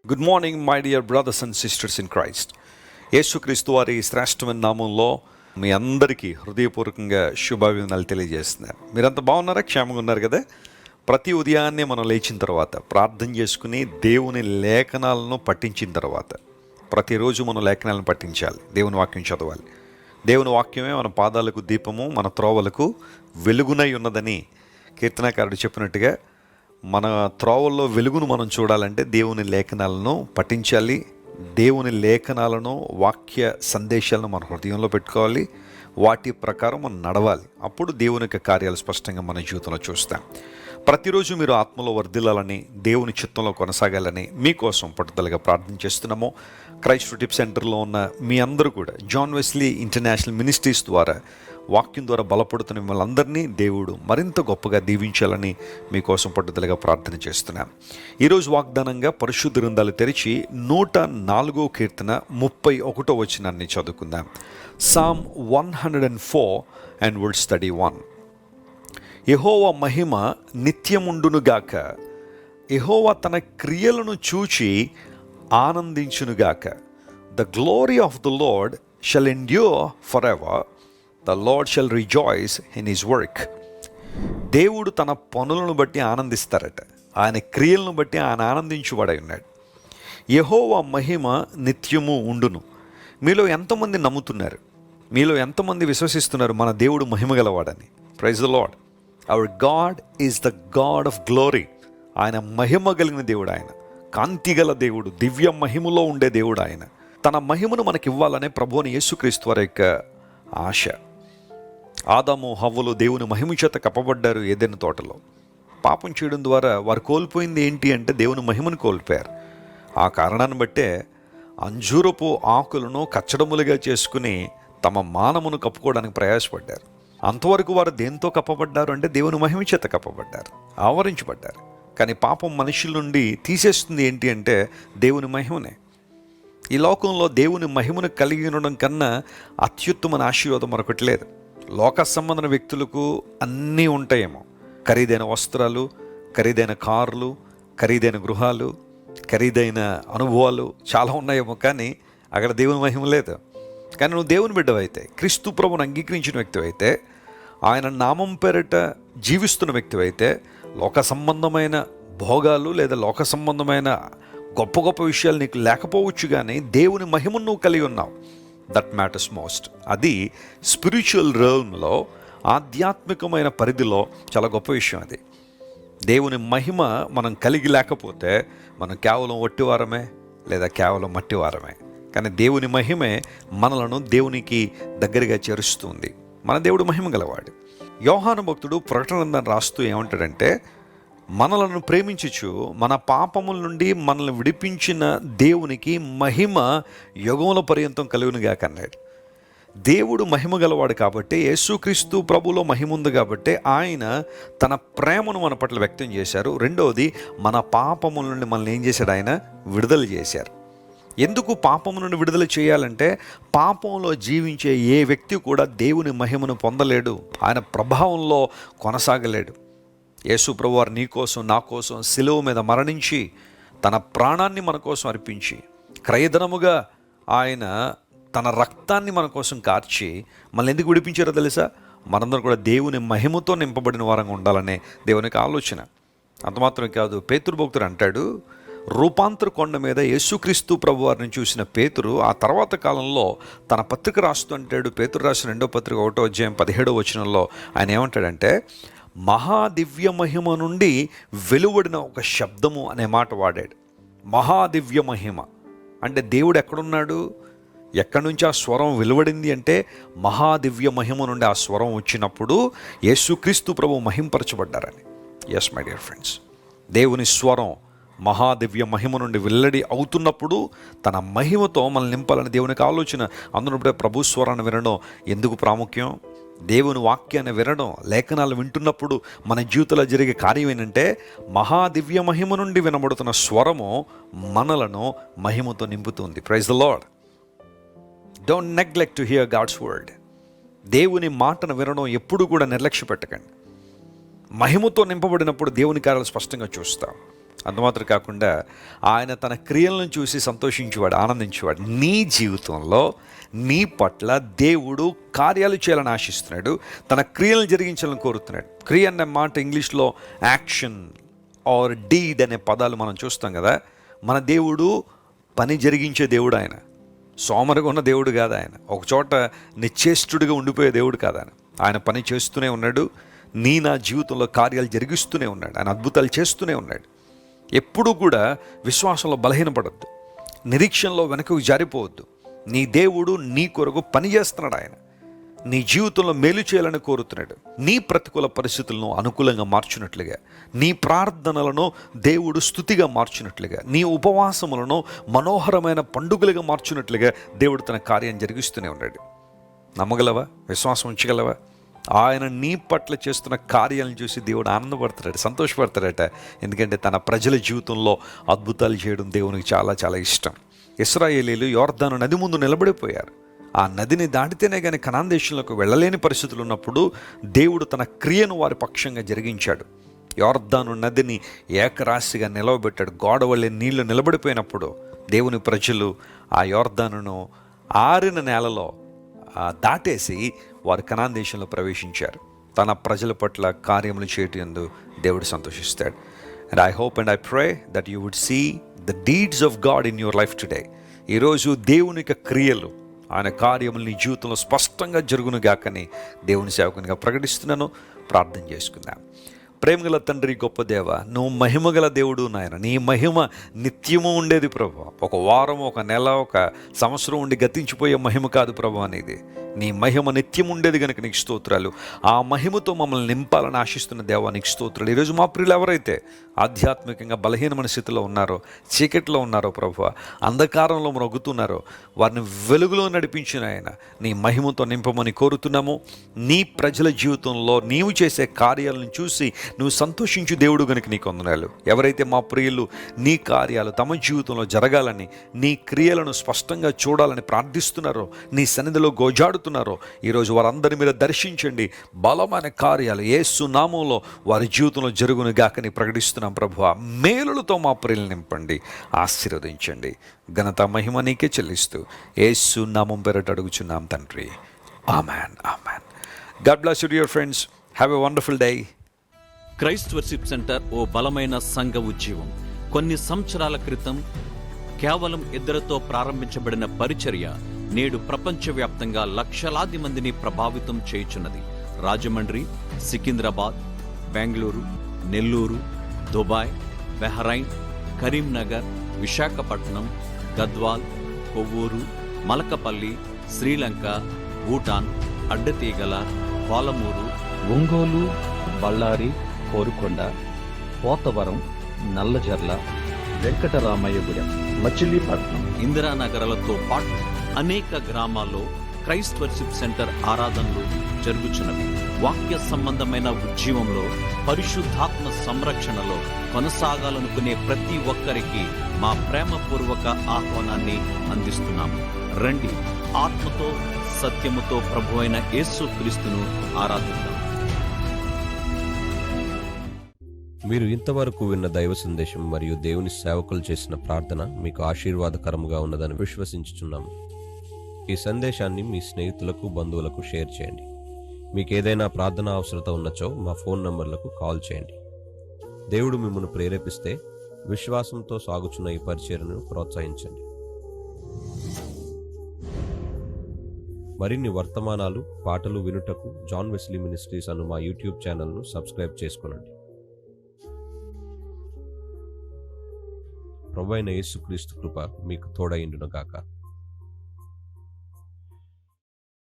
Good morning my dear brothers and sisters in Christ. యేసుక్రీస్తు వారి శ్రేష్టమైన నామంలో మీ అందరికీ హృదయపూర్వకంగా శుభాభివందనాలు తెలియజేస్తున్నారు. మీరంతా బాగున్నారా? క్షేమంగా ఉన్నారు కదా? ప్రతి ఉదయాన్నే మనం లేచిన తర్వాత ప్రార్థన చేసుకుని దేవుని లేఖనాలను పఠించిన తర్వాత ప్రతిరోజు మనం లేఖనాలను పఠించాలి. దేవుని వాక్యం చదవాలి. దేవుని వాక్యమే మన పాదాలకు దీపము, మన త్రోవలకు వెలుగునై ఉన్నదని కీర్తనకారుడు చెప్పినట్టుగా మన త్రోవల్లో వెలుగును మనం చూడాలంటే దేవుని లేఖనాలను పఠించాలి. దేవుని లేఖనాలను, వాక్య సందేశాలను మన హృదయంలో పెట్టుకోవాలి. వాటి ప్రకారం మనం నడవాలి. అప్పుడు దేవుని యొక్క కార్యాలు స్పష్టంగా మన జీవితంలో చూస్తాం. ప్రతిరోజు మీరు ఆత్మలో వర్ధిల్లాలని, దేవుని చిత్తంలో కొనసాగాలని మీకోసం పట్టుదలగా ప్రార్థన చేస్తున్నాము. క్రైస్ట్ టిప్ సెంటర్లో ఉన్న మీ అందరూ కూడా జాన్ వెస్లీ ఇంటర్నేషనల్ మినిస్ట్రీస్ ద్వారా వాక్యం ద్వారా బలపడుతున్న మిమ్మల్ని అందరినీ దేవుడు మరింత గొప్పగా దీవించాలని మీకోసం పట్టుదలగా ప్రార్థన చేస్తున్నాం. ఈరోజు వాగ్దానంగా పరిశుద్ధ గ్రంథాలు తెరిచి 104వ కీర్తన 31వ వచనాన్ని చదువుకుందాం. Psalm 104 and we'll study 1. యెహోవా మహిమ నిత్యముండునుగాక, యెహోవా తన క్రియలను చూచి ఆనందించునుగాక. The glory of the Lord shall endure forever. The Lord shall rejoice in his work. దేవుడు తన పనులను బట్టి ఆనందిస్తారట. ఆయన క్రియలను బట్టి ఆయన ఆనందించువాడై ఉన్నాడు. యెహోవా మహిమ నిత్యము ఉండును. మీలో ఎంతమంది నమ్ముతున్నారు? మీలో ఎంతమంది విశ్వసిస్తున్నారు మన దేవుడు మహిమ గలవాడని? Praise the Lord. Our God is the God of glory. ఆయన మహిమ కలిగిన దేవుడు, ఆయన కాంతిగల దేవుడు, దివ్య మహిమలో ఉండే దేవుడు. ఆయన తన మహిమను మనకి ఇవ్వాలనే ప్రభువుని యేసుక్రీస్తు వారి యొక్క ఆశ. ఆదాము హవ్వలు దేవుని మహిమ చేత కప్పబడ్డారు ఏదెను తోటలో. పాపం చేయడం ద్వారా వారు కోల్పోయింది ఏంటి అంటే దేవుని మహిమను కోల్పోయారు. ఆ కారణాన్ని బట్టే అంజూరపు ఆకులను కచ్చడములుగా చేసుకుని తమ మానమును కప్పుకోవడానికి ప్రయాసపడ్డారు. అంతవరకు వారు దేంతో కప్పబడ్డారు అంటే దేవుని మహిమ చేత కప్పబడ్డారు, ఆవరించబడ్డారు. కానీ పాపం మనుషుల నుండి తీసేస్తుంది ఏంటి అంటే దేవుని మహిమనే. ఈ లోకంలో దేవుని మహిమను కలిగి ఉండడం కన్నా అత్యుత్తమైన ఆశీర్వాదం మరొకటి లేదు. లోక సంబంధమైన వ్యక్తులకు అన్నీ ఉంటాయేమో, ఖరీదైన వస్త్రాలు, ఖరీదైన కార్లు, ఖరీదైన గృహాలు, ఖరీదైన అనుభవాలు చాలా ఉన్నాయేమో, కానీ అక్కడ దేవుని మహిమ లేదు. కానీ నువ్వు దేవుని బిడ్డవైతే, క్రీస్తు ప్రభువును అంగీకరించిన వ్యక్తివైతే, ఆయన నామం పేరిట జీవిస్తున్న వ్యక్తివైతే, లోక సంబంధమైన భోగాలు లేదా లోక సంబంధమైన గొప్ప గొప్ప విషయాలు నీకు లేకపోవచ్చు, కానీ దేవుని మహిమను నువ్వు కలిగి ఉన్నావు. That matters most. అది స్పిరిచువల్ రియల్మ్లో, ఆధ్యాత్మికమైన పరిధిలో చాలా గొప్ప విషయం. అది దేవుని మహిమ మనం కలిగి లేకపోతే మనం కేవలం ఒట్టివారమే లేదా కేవలం మట్టివారమే. కానీ దేవుని మహిమే మనలను దేవునికి దగ్గరగా చేరుస్తుంది. మన దేవుడు మహిమ గలవాడు. యోహాను భక్తుడు ప్రకటన గ్రంథాన్ని రాస్తూ ఏమంటాడంటే, మనలను ప్రేమించుచు మన పాపముల నుండి మనల్ని విడిపించిన దేవునికి మహిమ యుగముల పర్యంతం కలుగునుగాక అన్నాడు. దేవుడు మహిమ గలవాడు కాబట్టి, యేసుక్రీస్తు ప్రభులో మహిమ ఉంది కాబట్టి ఆయన తన ప్రేమను మన పట్ల వ్యక్తం చేశారు. రెండవది, మన పాపముల నుండి మనల్ని ఏం చేశాడు? ఆయన విడుదల చేశారు. ఎందుకు పాపము నుండి విడుదల చేయాలంటే, పాపంలో జీవించే ఏ వ్యక్తి కూడా దేవుని మహిమను పొందలేడు, ఆయన ప్రభావంలో కొనసాగలేడు. యేసు ప్రభువారు నీ కోసం, నా కోసం సిలువ మీద మరణించి తన ప్రాణాన్ని మన కోసం అర్పించి, క్రయధనముగా ఆయన తన రక్తాన్ని మన కోసం కార్చి మనల్ని ఎందుకు విడిపించారో తెలుసా? మనందరం కూడా దేవుని మహిమతో నింపబడిన వారంగా ఉండాలనే దేవునికి ఆలోచన. అంత మాత్రమే కాదు, పేతురు భక్తుడు అంటాడు, రూపాంతర కొండ మీద యేసుక్రీస్తు ప్రభువారిని చూసిన పేతురు ఆ తర్వాత కాలంలో తన పత్రిక రాస్తూ అంటాడు. పేతురు రాసిన 2వ పత్రిక 1వ అధ్యాయం 17వ వచనంలో ఆయన ఏమంటాడంటే, మహాదివ్య మహిమ నుండి వెలువడిన ఒక శబ్దము అనే మాట వాడాడు. మహాదివ్య మహిమ అంటే దేవుడు ఎక్కడున్నాడు, ఎక్కడి నుంచి ఆ స్వరం వెలువడింది అంటే, మహాదివ్య మహిమ నుండి ఆ స్వరం వచ్చినప్పుడు యేసుక్రీస్తు ప్రభు మహింపరచబడ్డారని. ఎస్ మై డియర్ ఫ్రెండ్స్, దేవుని స్వరం మహాదివ్య మహిమ నుండి వెల్లడి అవుతున్నప్పుడు తన మహిమతో మనల్ని నింపాలని దేవునికి ఆలోచన. అందునప్పుడే ప్రభు స్వరాన్ని వినడం ఎందుకు ప్రాముఖ్యం? దేవుని వాక్యాన్ని వినడం, లేఖనాలు వింటున్నప్పుడు మన జీవితంలో జరిగే కార్యం ఏంటంటే, మహాదివ్య మహిమ నుండి వినబడుతున్న స్వరము మనలను మహిమతో నింపుతుంది. Praise the Lord. Don't neglect to hear God's word. దేవుని మాటను వినడం ఎప్పుడు కూడా నిర్లక్ష్య పెట్టకండి. మహిమతో నింపబడినప్పుడు దేవుని కార్యాలు స్పష్టంగా చూస్తాం. అంతమాత్రం కాకుండా ఆయన తన క్రియలను చూసి సంతోషించేవాడు, ఆనందించేవాడు. నీ జీవితంలో నీ పట్ల దేవుడు కార్యాలు చేయాలని ఆశిస్తున్నాడు, తన క్రియలను జరిగించాలని కోరుతున్నాడు. క్రియ అనే మాట ఇంగ్లీష్లో యాక్షన్ ఆర్ డీడ్ అనే పదాలు మనం చూస్తాం కదా. మన దేవుడు పని జరిగించే దేవుడు. ఆయన సోమరుగా ఉన్న దేవుడు కాదు. ఆయన ఒకచోట నిశ్చేష్టుడిగా ఉండిపోయే దేవుడు కాదు. ఆయన పని చేస్తూనే ఉన్నాడు. నా జీవితంలో కార్యాలు జరిగిస్తూనే ఉన్నాడు. ఆయన అద్భుతాలు చేస్తూనే ఉన్నాడు. ఎప్పుడూ కూడా విశ్వాసంలో బలహీనపడద్దు, నిరీక్షణలో వెనకకు జారిపోవద్దు. నీ దేవుడు నీ కొరకు పని చేస్తున్నాడు. ఆయన నీ జీవితంలో మేలు చేయాలని కోరుతున్నాడు. నీ ప్రతికూల పరిస్థితులను అనుకూలంగా మార్చినట్లుగా, నీ ప్రార్థనలను దేవుడు స్తుతిగా మార్చినట్లుగా, నీ ఉపవాసములను మనోహరమైన పండుగలుగా మార్చినట్లుగా దేవుడు తన కార్యం జరిగిస్తూనే ఉన్నాడు. నమ్మగలవా? విశ్వాసం ఉంచగలవా? ఆయన నీ పట్ల చేస్తున్న కార్యాలను చూసి దేవుడు ఆనందపడతాడు, సంతోషపడతాడట. ఎందుకంటే తన ప్రజల జీవితంలో అద్భుతాలు చేయడం దేవునికి చాలా చాలా ఇష్టం. ఇశ్రాయేలీయులు యోర్దాను నది ముందు నిలబడిపోయారు. ఆ నదిని దాటితేనే కానీ కనాన్ దేశంలోకి వెళ్ళలేని పరిస్థితులు ఉన్నప్పుడు దేవుడు తన క్రియను వారి పక్షంగా జరిగించాడు. యోర్దాను నదిని ఏకరాశిగా నిలవబెట్టాడు. గోడవల్లి నీళ్లు నిలబడిపోయినప్పుడు దేవుని ప్రజలు ఆ యోర్దానును ఆరిన నేలలో దాటేసి వారు కనాన్ దేశంలో ప్రవేశించారు. తన ప్రజల పట్ల కార్యములు చేయటందు దేవుడు సంతోషిస్తాడు. And I hope and I pray that you would see the deeds of God in your life today. ఈరోజు దేవుని యొక్క క్రియలు, ఆయన కార్యములు నీ జీవితంలో స్పష్టంగా జరుగును గాకని దేవుని సేవకునిగా ప్రకటిస్తున్నాను. ప్రార్థన చేసుకుందాం. ప్రేమగల తండ్రి, గొప్ప దేవ, నువ్వు మహిమగల దేవుడు నాయన. నీ మహిమ నిత్యము ఉండేది ప్రభు. ఒక వారం, ఒక నెల, ఒక సంవత్సరం ఉండి గతించిపోయే మహిమ కాదు ప్రభు అనేది. నీ మహిమ నిత్యం ఉండేది కనుక నీకు స్తోత్రాలు. ఆ మహిమతో మమ్మల్ని నింపాలని ఆశిస్తున్న దేవా నీకు స్తోత్రాలు. ఈరోజు మా ప్రియులు ఎవరైతే ఆధ్యాత్మికంగా బలహీనమైన స్థితిలో ఉన్నారో, చీకట్లో ఉన్నారో ప్రభు, అంధకారంలో మ్రొగ్గుతున్నారో, వారిని వెలుగులో నడిపించిన ఆయన నీ మహిమతో నింపమని కోరుతున్నాము. నీ ప్రజల జీవితంలో నీవు చేసే కార్యాలను చూసి నువ్వు సంతోషించు దేవుడు గనుక నీకు వందనాలు. ఎవరైతే మా ప్రియులు నీ కార్యాలు తమ జీవితంలో జరగాలని, నీ క్రియలను స్పష్టంగా చూడాలని ప్రార్థిస్తున్నారో, నీ సన్నిధిలో గోజాడుతున్నారో, ఈరోజు వారందరి మీద దర్శించండి. బలమైన కార్యాలు యేసు నామంలో వారి జీవితంలో జరుగును గాకని ప్రకటిస్తున్నాం ప్రభువా. మేలులతో మా ప్రియులు నింపండి, ఆశీర్వదించండి. ఘనత మహిమ నీకే చెల్లిస్తూ యేసు నామం పేరట అడుగుచున్నాం తండ్రి. Amen, amen. God bless you dear friends. Have a wonderful day. Christ worship centre ఓ బలమైన సంఘ ఉద్యమం. కొన్ని సంవత్సరాల క్రితం కేవలం 2 ప్రారంభించబడిన పరిచర్య నేడు ప్రపంచవ్యాప్తంగా లక్షలాది మందిని ప్రభావితం చేయుచున్నది. రాజమండ్రి, సికింద్రాబాద్, బెంగళూరు, నెల్లూరు, దుబాయ్, బహ్రైన్, కరీంనగర్, విశాఖపట్నం, గద్వాల్, కొవ్వూరు, మలకపల్లి, శ్రీలంక, భూటాన్, అడ్డతీగల, పాలమూరు, ఒంగోలు, బళ్ళారి, కోరుకొండ, పోతవరం, నల్లజర్ల, వెంకటరామయ్యగూడెం, మచిలీపట్నం, ఇందిరానగర్లతో పాటు అనేక గ్రామాల్లో క్రైస్ట్ వర్షిప్ సెంటర్ ఆరాధనలు జరుగుచున్నవి. వాక్య సంబంధమైన ఉద్యమంలో, పరిశుద్ధాత్మ సంరక్షణలో కొనసాగాలనుకునే ప్రతి ఒక్కరికి మా ప్రేమపూర్వక ఆహ్వానాన్ని అందిస్తున్నాము. రండి, ఆత్మతో సత్యముతో ప్రభువైన యేసు క్రీస్తును ఆరాధిద్దాం. మీరు ఇంతవరకు విన్న దైవ సందేశం మరియు దేవుని సేవకులు చేసిన ప్రార్థన మీకు ఆశీర్వాదకరముగా ఉన్నదని విశ్వసించుచున్నాము. ఈ సందేశాన్ని మీ స్నేహితులకు, బంధువులకు షేర్ చేయండి. మీకు ఏదైనా ప్రార్థన అవసరత ఉన్నచో మా ఫోన్ నంబర్లకు కాల్ చేయండి. దేవుడు మిమ్మల్ని ప్రేరేపిస్తే విశ్వాసంతో సాగుచున్న ఈ పరిచర్యను ప్రోత్సహించండి. మరిన్ని వర్తమానాలు, పాటలు వినుటకు జాన్ వెస్లీ మినిస్ట్రీస్ అను మా యూట్యూబ్ ఛానల్ను సబ్స్క్రైబ్ చేసుకొనండి. ప్రభువైన యేసుక్రీస్తు కృప మీకు తోడైండును గాక.